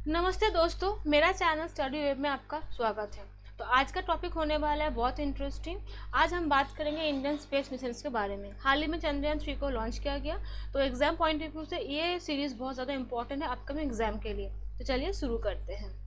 नमस्ते दोस्तों, मेरा चैनल स्टडी वेब में आपका स्वागत है। तो आज का टॉपिक होने वाला है बहुत इंटरेस्टिंग। आज हम बात करेंगे इंडियन स्पेस मिशन के बारे में। हाल ही में चंद्रयान 3 को लॉन्च किया गया, तो एग्जाम पॉइंट ऑफ व्यू से ये सीरीज बहुत ज़्यादा इंपॉर्टेंट है अपकमिंग एग्जाम के लिए। तो चलिए शुरू करते हैं।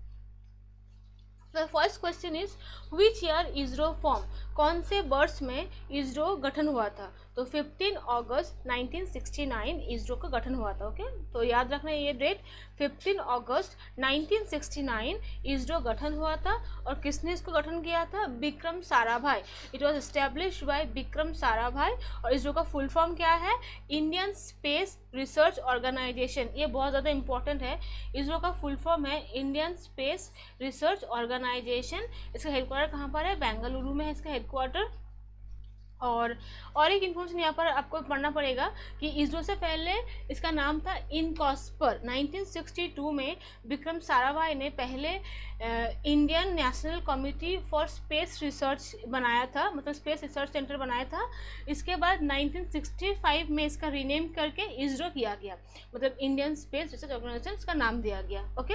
The first question is which year ISRO form, कौन से वर्ष में इसरो गठन हुआ था? तो 15 अगस्त 1969 इसरो का गठन हुआ था। ओके, तो याद रखना ये डेट, 15 अगस्त 1969 इसरो गठन हुआ था। और किसने इसको गठन किया था? Vikram Sarabhai. It was established by Vikram Sarabhai. और इसरो का फुल फॉर्म क्या है? Indian space research organisation. ये बहुत ज़्यादा इंपॉर्टेंट है। इसरो का फुल फॉर्म है इंडियन स्पेस रिसर्च ऑर्गेनाइजेशन। इसका हेडक्वार्टर कहाँ पर है? बेंगलुरु में है इसका हेडक्वार्टर। और एक इन्फॉर्मेशन यहाँ पर आपको पढ़ना पड़ेगा कि इसरो से पहले इसका नाम था इनकॉस्पर। 1962 में विक्रम साराभाई ने पहले Indian national committee for space research बनाया था, मतलब स्पेस रिसर्च सेंटर बनाया था। इसके बाद 1965 में इसका रीनेम करके इसरो किया गया, मतलब इंडियन स्पेस रिसर्च ऑर्गेनाइजेशन इसका नाम दिया गया। Okay,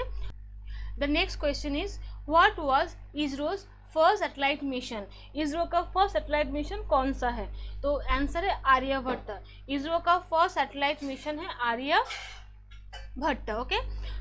the next question is what was ISRO's first satellite mission. ISRO का फर्स्ट सैटेलाइट मिशन कौन सा है? तो आंसर है आर्यभट्ट। इसरो का फर्स्ट सैटेलाइट मिशन है आर्यभट्ट। ओके,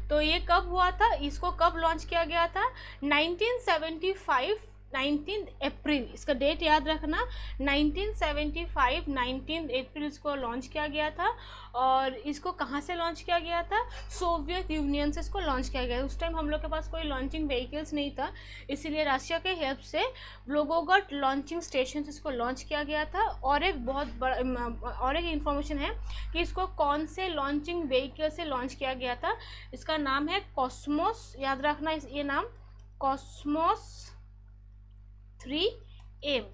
तो ये कब हुआ था, इसको कब लॉन्च किया गया था? 1975 19 अप्रैल, इसका डेट याद रखना। 1975 19 अप्रैल इसको लॉन्च किया गया था। और इसको कहाँ से लॉन्च किया गया था? सोवियत यूनियन से इसको लॉन्च किया गया। उस टाइम हम लोग के पास कोई लॉन्चिंग व्हीकल्स नहीं था, इसीलिए रशिया के हेल्प से व्लोगोग्राड लॉन्चिंग स्टेशन से इसको लॉन्च किया गया था। और एक बहुत बड़ा और एक इन्फॉर्मेशन है कि इसको कौन से लॉन्चिंग व्हीकल से लॉन्च किया गया था। इसका नाम है कॉस्मोस, याद रखना ये नाम, कॉस्मोस 3M।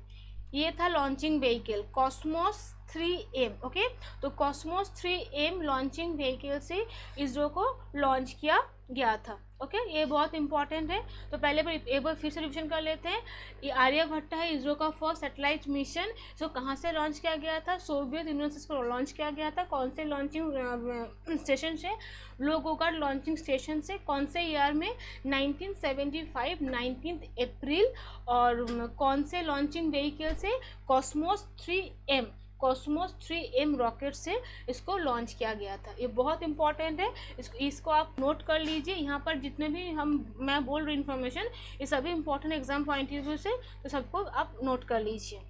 ये था launching vehicle Cosmos 3M। Okay, तो कॉस्मोस 3M लॉन्चिंग व्हीकल से इसरो को लॉन्च किया गया था। ओके, ये बहुत इंपॉर्टेंट है। तो पहले एक बार फिर से रिविजन कर लेते हैं। ये आर्यभट्ट है इसरो का फर्स्ट सैटेलाइट मिशन। इसको कहाँ से लॉन्च किया गया था? सोवियत यूनियन से इसको लॉन्च किया गया था। कौन से लॉन्चिंग स्टेशन से? व्लोगोग्राड लॉन्चिंग स्टेशन से। कौन से ईयर में? 1975 19 अप्रैल। और कौन से लॉन्चिंग व्हीकल से? Cosmos 3M, Cosmos 3M rocket से इसको लॉन्च किया गया था। ये बहुत इंपॉर्टेंट है, इसको आप नोट कर लीजिए। यहाँ पर जितने भी मैं बोल रही इन्फॉर्मेशन, ये सभी important exam point of view से, तो सबको आप नोट कर लीजिए।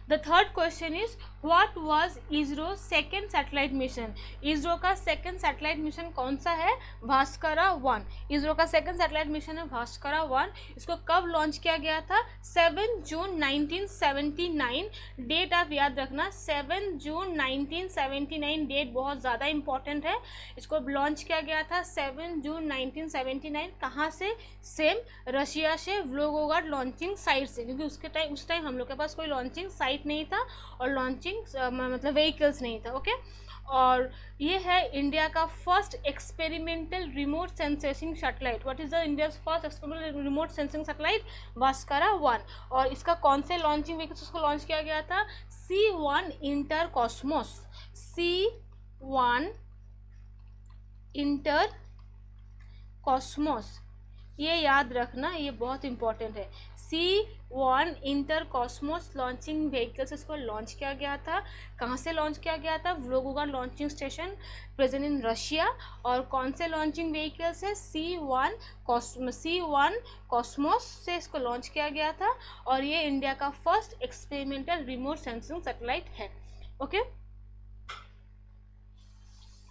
The third question is what was ISRO second satellite mission. ISRO का सेकेंड सैटेलाइट मिशन कौन सा है? भास्करा 1। इसरो का सेकेंड सैटेलाइट मिशन है भास्करा 1। इसको कब लॉन्च किया गया था? 7 जून 1979। डेट आप याद रखना, 7 जून 1979 डेट बहुत ज़्यादा इंपॉर्टेंट है। इसको लॉन्च किया गया था 7 जून 1979। कहाँ से? सेम रशिया से, व्लोगोग्राड लॉन्चिंग साइट से, क्योंकि उस टाइम हम लोग के पास कोई लॉन्चिंग साइट नहीं था और लॉन्चिंग मतलब व्हीकल्स नहीं था। ओके, और ये है इंडिया का first experimental remote sensing satellite. What is the India first experimental remote sensing satellite? Bhaskara 1। और इसका कौन से लॉन्चिंग व्हीकल्स उसको लॉन्च किया गया था? C1 inter Cosmos, C1 inter Cosmos, ये याद रखना, ये बहुत इंपॉर्टेंट है। C1 inter cosmos launching vehicles इसको लॉन्च किया गया था। कहाँ से लॉन्च किया गया था? Volgograd launching station present in Russia. और कौन से लॉन्चिंग व्हीकल्स है? C1 कॉस्मोस से इसको लॉन्च किया गया था। और ये इंडिया का first experimental remote sensing satellite है। Okay,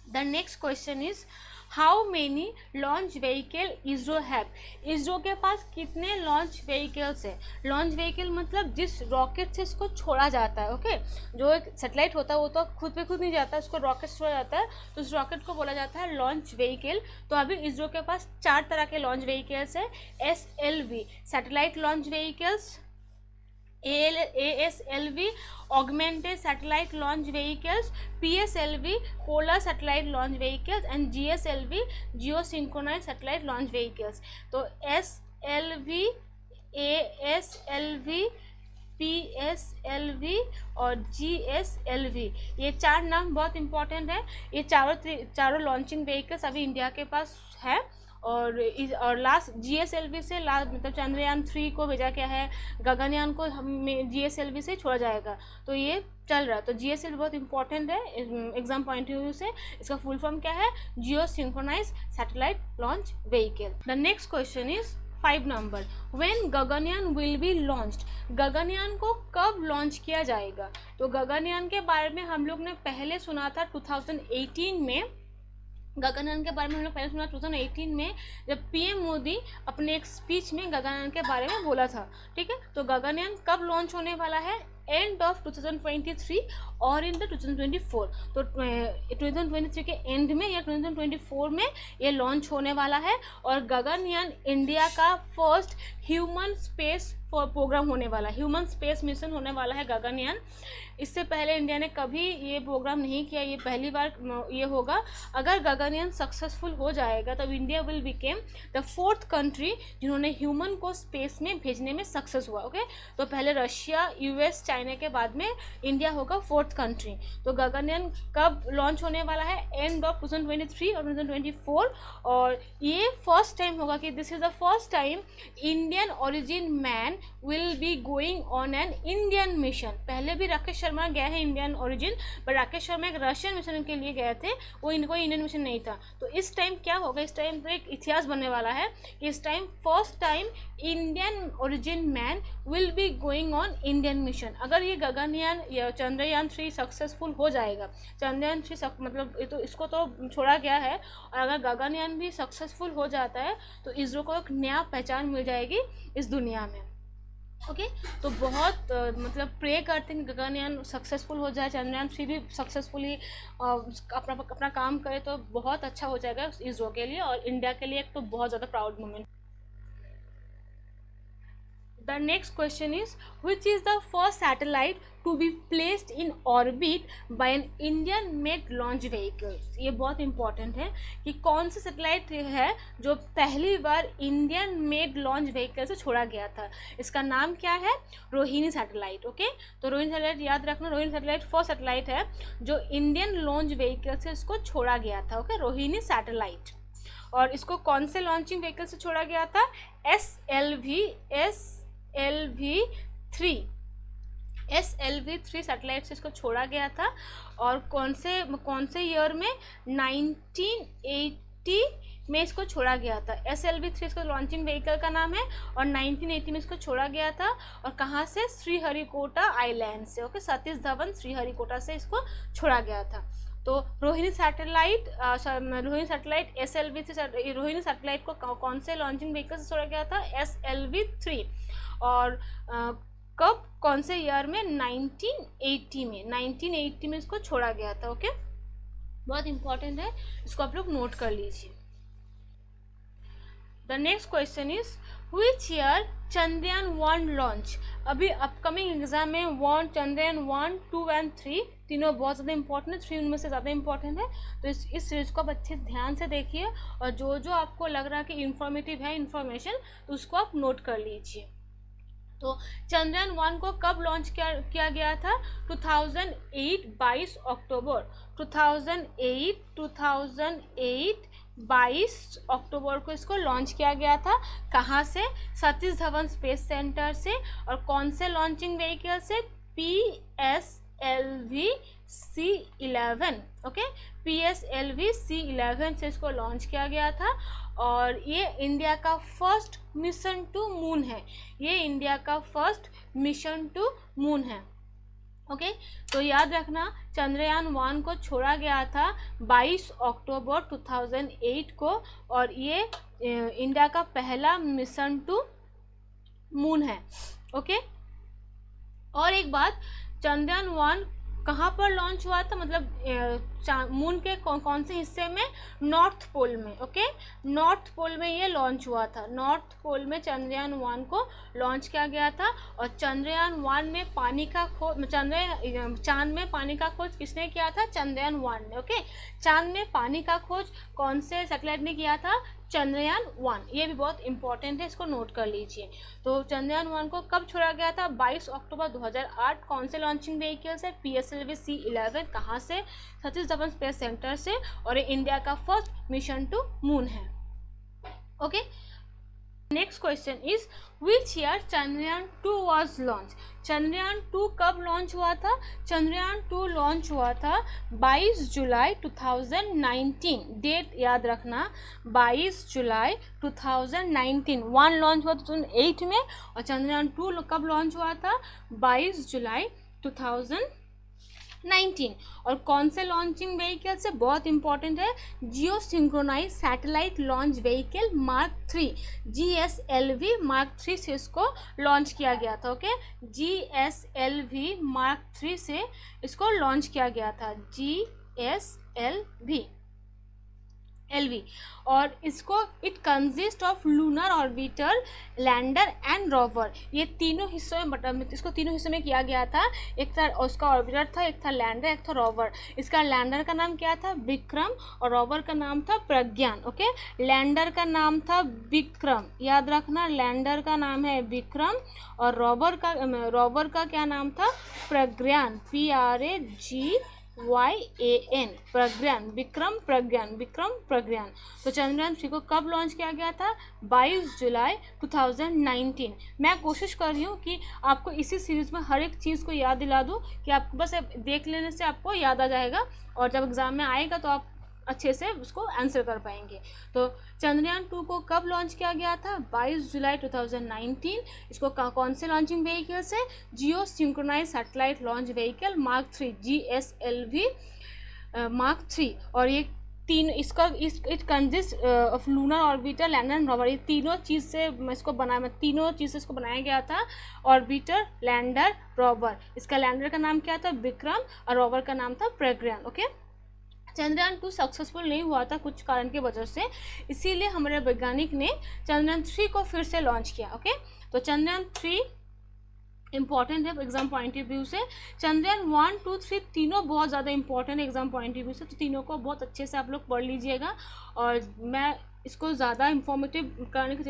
the next question is how many launch vehicle ISRO have. ISRO के पास कितने लॉन्च व्हीकल्स है? लॉन्च व्हीकल मतलब जिस रॉकेट से इसको छोड़ा जाता है। ओके, जो एक सैटेलाइट होता है वो तो खुद पे खुद नहीं जाता है, उसको रॉकेट छोड़ा जाता है, तो उस रॉकेट को बोला जाता है लॉन्च व्हीकल। तो अभी इसरो के पास 4 तरह के लॉन्च व्हीकल्स है। SLV satellite launch vehicles, ASLV augmented satellite launch vehicles, PSLV polar satellite launch vehicles and GSLV geosynchronous satellite launch vehicles। तो SLV, ASLV, PSLV और GSLV, ये 4 नाम बहुत इंपॉर्टेंट है। ये चारों लॉन्चिंग व्हीकल्स अभी इंडिया के पास है। और लास्ट GSLV से लास्ट मतलब चंद्रयान 3 को भेजा गया है, गगनयान को हम GSLV से छोड़ा जाएगा, तो ये चल रहा है। तो GSLV बहुत इंपॉर्टेंट है एग्जाम पॉइंट ऑफ व्यू से। इसका फुल फॉर्म क्या है? Geo synchronise satellite launch vehicle. The next question is 5 number, when Gaganyaan will be launched, Gaganyaan को कब लॉन्च किया जाएगा? तो गगनयान के बारे में हम लोग ने पहले सुना था 2018 में। गगनयान के बारे में हम लोग पहले सुना 2018 में, जब PM मोदी अपने एक स्पीच में गगनयान के बारे में बोला था। ठीक है, तो गगनयान कब लॉन्च होने वाला है? एंड ऑफ 2023 और इन द 2024। तो 2023 के एंड में या 2024 में ये लॉन्च होने वाला है। और गगनयान इंडिया का फर्स्ट ह्यूमन स्पेस प्रोग्राम होने वाला है, ह्यूमन स्पेस मिशन होने वाला है गगनयान। इससे पहले इंडिया ने कभी ये प्रोग्राम नहीं किया, ये पहली बार ये होगा। अगर गगनयान सक्सेसफुल हो जाएगा तब India will became the 4th country जिन्होंने ह्यूमन को स्पेस में भेजने में सक्सेस हुआ। ओके, तो पहले रशिया, US, चाइना के बाद में इंडिया होगा 4th कंट्री। तो गगनयान कब लॉन्च होने वाला है? एंड ऑफ 2023 और 2024। और ये फर्स्ट टाइम होगा कि this is the first time Indian origin man will be going on an Indian mission. पहले भी राकेश शर्मा गया है इंडियन ओरिजिन, पर राकेश शर्मा एक रशियन मिशन के लिए गए थे, वो इनको इंडियन मिशन नहीं था। तो इस टाइम क्या होगा? इस टाइम तो एक इतिहास बनने वाला है कि इस time first time Indian origin man will be going on Indian mission. अगर ये गगनयान या चंद्रयान 3 सक्सेसफुल हो जाएगा, चंद्रयान 3 मतलब ये तो इसको तो छोड़ा गया है, और अगर गगनयान भी सक्सेसफुल हो जाता है तो इसरो को एक नया पहचान मिल जाएगी इस दुनिया में। ओके, तो बहुत मतलब प्रे करते हैं गगनयान सक्सेसफुल हो जाए, चंद्रयान 3 भी सक्सेसफुली अपना काम करे तो बहुत अच्छा हो जाएगा इसरो के लिए और इंडिया के लिए एक तो बहुत ज़्यादा proud moment. The next question is, which is the first satellite to be placed in orbit by an Indian made launch vehicles? ये बहुत इंपॉर्टेंट है कि कौन सा सैटेलाइट है जो पहली बार इंडियन मेड लॉन्च व्हीकल से छोड़ा गया था। इसका नाम क्या है? रोहिणी सैटेलाइट। ओके, तो रोहिणी सैटेलाइट याद रखना, रोहिणी सैटेलाइट फर्स्ट सैटेलाइट है जो इंडियन लॉन्च व्हीकल से इसको छोड़ा गया था। Okay, Rohini satellite. और इसको कौन से लॉन्चिंग व्हीकल से छोड़ा गया था? SLV-3 सैटेलाइट से इसको छोड़ा गया था। और कौन से ईयर में? 1980 में इसको छोड़ा गया था। SLV-3 इसका लॉन्चिंग व्हीकल का नाम है और 1980 में इसको छोड़ा गया था। और कहाँ से? श्रीहरिकोटा आइलैंड से। ओके, सतीश धवन श्रीहरिकोटा से इसको छोड़ा गया था। तो Rohini satellite SLV-3 Rohini satellite को कौन से लॉन्चिंग व्हीकल से छोड़ा गया था? SLV-3। और कब, कौन से ईयर में? 1980 में इसको छोड़ा गया था। ओके, बहुत इंपॉर्टेंट है, इसको आप लोग नोट कर लीजिए। The next question is, which year Chandrayaan 1 launch? अभी अपकमिंग एग्जाम में चंद्रयान 1, 2 एंड 3 तीनों बहुत ज़्यादा इंपॉर्टेंट है, 3 उनमें से ज़्यादा इंपॉर्टेंट है। तो इस सीरीज को आप अच्छे ध्यान से देखिए और जो आपको लग रहा है कि इंफॉर्मेटिव है इन्फॉर्मेशन, तो उसको आप नोट कर लीजिए। तो चंद्रयान 1 को कब लॉन्च किया गया था? 2008 22 अक्टूबर 22 अक्टूबर को इसको लॉन्च किया गया था। कहाँ से? सतीश धवन स्पेस सेंटर से। और कौन से लॉन्चिंग व्हीकल से? PSLV-C11। ओके, PSLV-C11 से इसको लॉन्च किया गया था। और ये इंडिया का फर्स्ट मिशन टू मून है, ये इंडिया का फर्स्ट मिशन टू मून है। ओके, तो याद रखना चंद्रयान 1 को छोड़ा गया था 22 अक्टूबर 2008 को, और ये इंडिया का पहला मिशन टू मून है। ओके, और एक बात, चंद्रयान 1 कहाँ पर लॉन्च हुआ था? मतलब मून के कौन से हिस्से में? नॉर्थ पोल में। ओके, नॉर्थ पोल में ये लॉन्च हुआ था। नॉर्थ पोल में चंद्रयान 1 को लॉन्च किया गया था। और चंद्रयान 1 में पानी का खोज, चांद में पानी का खोज किसने किया था? चंद्रयान 1 ने। ओके, चांद में पानी का खोज कौन से सैटेलाइट ने किया था? चंद्रयान 1, ये भी बहुत इंपॉर्टेंट है, इसको नोट कर लीजिए। तो चंद्रयान 1 को कब छोड़ा गया था? 22 अक्टूबर 2008। कौन से लॉन्चिंग व्हीकल्स है? PSLV C-11। कहाँ से? सतीश धवन स्पेस सेंटर से, और ये इंडिया का फर्स्ट मिशन टू मून है। Okay, next question is which year Chandrayaan 2 was launch? Chandrayaan 2 कब लॉन्च हुआ था? चंद्रयान 2 लॉन्च हुआ था 22 जुलाई 2019। डेट याद रखना, 22 जुलाई 2019। 1 लॉन्च हुआ 2008 में, और चंद्रयान 2 कब लॉन्च हुआ था? 22 जुलाई 2019। और कौन से लॉन्चिंग व्हीकल से? बहुत इंपॉर्टेंट है, geo synchronise satellite launch vehicle mark 3 GSLV mark 3 से इसको लॉन्च किया गया था। ओके, GSLV मार्क 3 से इसको लॉन्च किया गया था, GSLV। और इसको it consist of lunar orbiter, lander and rover. ये तीनों हिस्सों में इसको तीनों हिस्सों में किया गया था। एक था उसका ऑर्बिटर था, एक था लैंडर, एक था रोवर। इसका लैंडर का नाम क्या था? विक्रम, और रोवर का नाम था प्रज्ञान। ओके, लैंडर का नाम था विक्रम, याद रखना, लैंडर का नाम है विक्रम, और रोवर का क्या नाम था? प्रज्ञान, PRAGYAN, प्रज्ञान, विक्रम प्रज्ञान। तो चंद्रयान 3 को कब लॉन्च किया गया था? 22 जुलाई 2019। मैं कोशिश कर रही हूँ कि आपको इसी सीरीज में हर एक चीज़ को याद दिला दूँ, कि आपको बस देख लेने से आपको याद आ जाएगा, और जब एग्ज़ाम में आएगा तो आप अच्छे से उसको आंसर कर पाएंगे। तो चंद्रयान 2 को कब लॉन्च किया गया था? 22 जुलाई 2019। इसको कौन से लॉन्चिंग व्हीकल से? Geo synchronise satellite launch vehicle mark 3 GSLV mark 3। और ये तीन it consist of lunar orbiter, lander and rover. ये तीनों चीज़ से इसको बनाया गया था, ऑर्बिटर, लैंडर, रोवर। इसका लैंडर का नाम क्या था? विक्रम, और रोवर का नाम था प्रज्ञान। ओके, चंद्रयान 2 सक्सेसफुल नहीं हुआ था कुछ कारण की वजह से, इसीलिए हमारे वैज्ञानिक ने चंद्रयान 3 को फिर से लॉन्च किया। ओके, तो चंद्रयान 3 इंपॉर्टेंट है एग्जाम पॉइंट ऑफ व्यू से। चंद्रयान 1, 2, 3 तीनों बहुत ज़्यादा इंपॉर्टेंट है एग्जाम पॉइंट ऑफ व्यू से, तो तीनों को बहुत अच्छे से आप लोग पढ़ लीजिएगा। और मैं इसको ज़्यादा इंफॉर्मेटिव करने की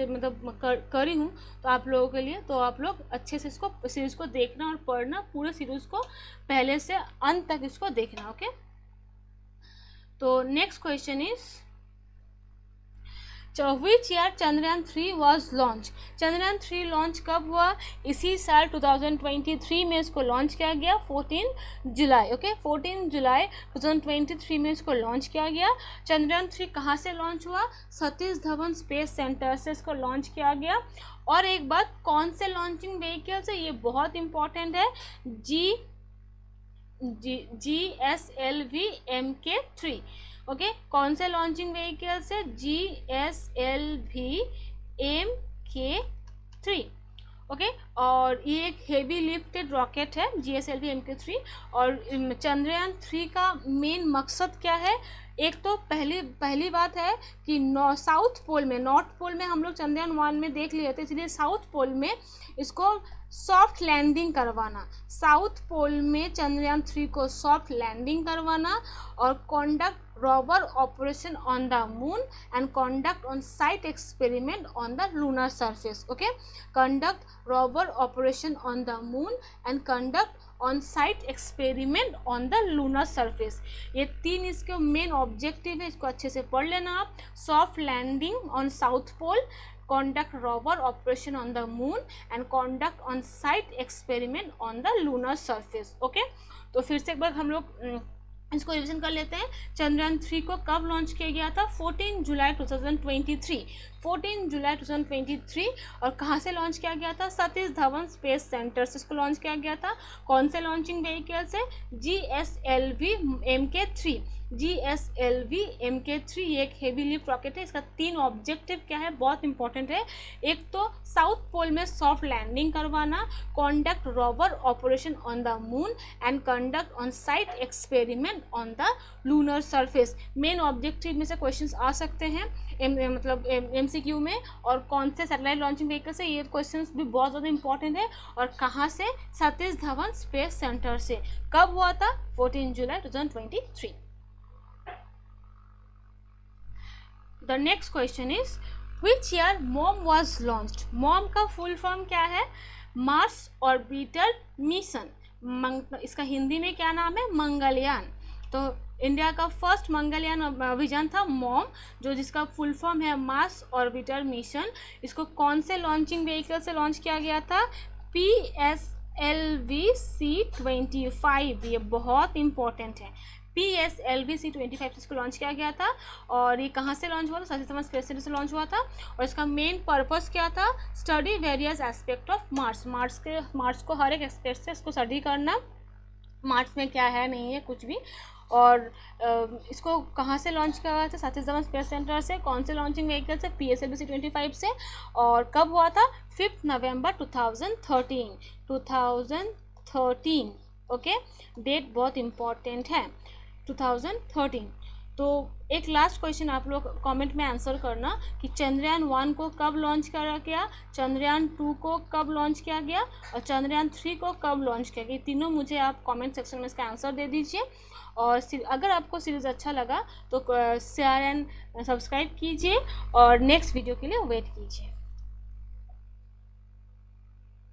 करी हूँ तो आप लोगों के लिए, तो आप लोग अच्छे से इसको सीरीज़ को देखना और पढ़ना, पूरे सीरीज़ को पहले से अंत तक इसको देखना। ओके, तो next question is which year Chandrayaan 3 was launch? Chandrayaan 3 launch कब हुआ? इसी साल 2023 में इसको लॉन्च किया गया, 14 जुलाई। ओके, 14 जुलाई 2023 में इसको लॉन्च किया गया। चंद्रयान 3 कहाँ से लॉन्च हुआ? सतीश धवन स्पेस सेंटर से इसको लॉन्च किया गया। और एक बात, कौन से लॉन्चिंग व्हीकल से? ये बहुत इंपॉर्टेंट है, GSLV MK3। ओके, कौन से लॉन्चिंग व्हीकल से? GSLV MK3। ओके, और ये एक हेवी लिफ्टेड रॉकेट है GSLV MK3। और चंद्रयान 3 का मेन मकसद क्या है? एक तो पहली बात है कि साउथ पोल में, नॉर्थ पोल में हम लोग चंद्रयान 1 में देख लिए थे, इसलिए साउथ पोल में इसको सॉफ्ट लैंडिंग करवाना, साउथ पोल में चंद्रयान 3 को सॉफ्ट लैंडिंग करवाना, और conduct rover operation on the moon and conduct on site experiment on the lunar surface. Okay, conduct rover operation on the moon and conduct on site experiment on the lunar surface। ये तीन इसके main objective है, इसको अच्छे से पढ़ लेना आप। Soft landing on south pole, conduct rover operation on the moon and conduct on site experiment on the lunar surface। Okay, तो फिर से एक बार हम लोग इसको रिविजन कर लेते हैं। चंद्रयान 3 को कब लॉन्च किया गया था? 14 जुलाई 2023। 14 जुलाई 2023। और कहाँ से लॉन्च किया गया था? सतीश धवन स्पेस सेंटर से इसको लॉन्च किया गया था। कौन से लॉन्चिंग व्हीकल से? GSLV MK3। GSLV MK3 ये एक हेवी लिफ्ट रॉकेट है। इसका 3 ऑब्जेक्टिव क्या है, बहुत इंपॉर्टेंट है। एक तो साउथ पोल में सॉफ्ट लैंडिंग करवाना, conduct rover operation on the moon and conduct on site experiment on the lunar surface. Main objective में से क्वेश्चंस आ सकते हैं मतलब MCQ में। और कौन से सैटेलाइट लॉन्चिंग व्हीकल से, ये क्वेश्चंस भी बहुत ज़्यादा इंपॉर्टेंट है। और कहाँ से? सतीश धवन स्पेस सेंटर से। कब हुआ था? 14 जुलाई 2023। The next question is which year mom was launched. Mom का फुल फॉर्म क्या है? Mars orbiter mission. इसका हिंदी में क्या नाम है? मंगलयान। तो इंडिया का फर्स्ट मंगलयान विजन था मॉम, जो जिसका फुल फॉर्म है मार्स ऑर्बिटर मिशन। इसको कौन से लॉन्चिंग व्हीकल से लॉन्च किया गया था? PSLV-C-25। ये बहुत इंपॉर्टेंट है। PSLV-C-25 इसको लॉन्च किया गया था। और ये कहाँ से लॉन्च हुआ था? सतीश धवन स्पेस सेंटर से लॉन्च हुआ था। और इसका मेन पर्पस क्या था? Study various aspect of Mars. Mars को हर एक एस्पेक्ट से इसको स्टडी करना, मार्स में क्या है नहीं है कुछ भी। और इसको कहाँ से लॉन्च किया गया था? सतीश धवन स्पेस सेंटर से। कौन से लॉन्चिंग व्हीकल से? PSLV-C-25 से। और कब हुआ था? 5 नवंबर 2013। ओके, डेट बहुत इम्पॉर्टेंट है, 2013। तो एक लास्ट क्वेश्चन आप लोग कमेंट में आंसर करना कि चंद्रयान 1 को कब लॉन्च करा गया, चंद्रयान 2 को कब लॉन्च किया गया और चंद्रयान 3 को कब लॉन्च किया गया। तीनों मुझे आप कमेंट सेक्शन में इसका आंसर दे दीजिए। और अगर आपको सीरीज़ अच्छा लगा तो शेयर एंड सब्सक्राइब कीजिए और नेक्स्ट वीडियो के लिए वेट कीजिए।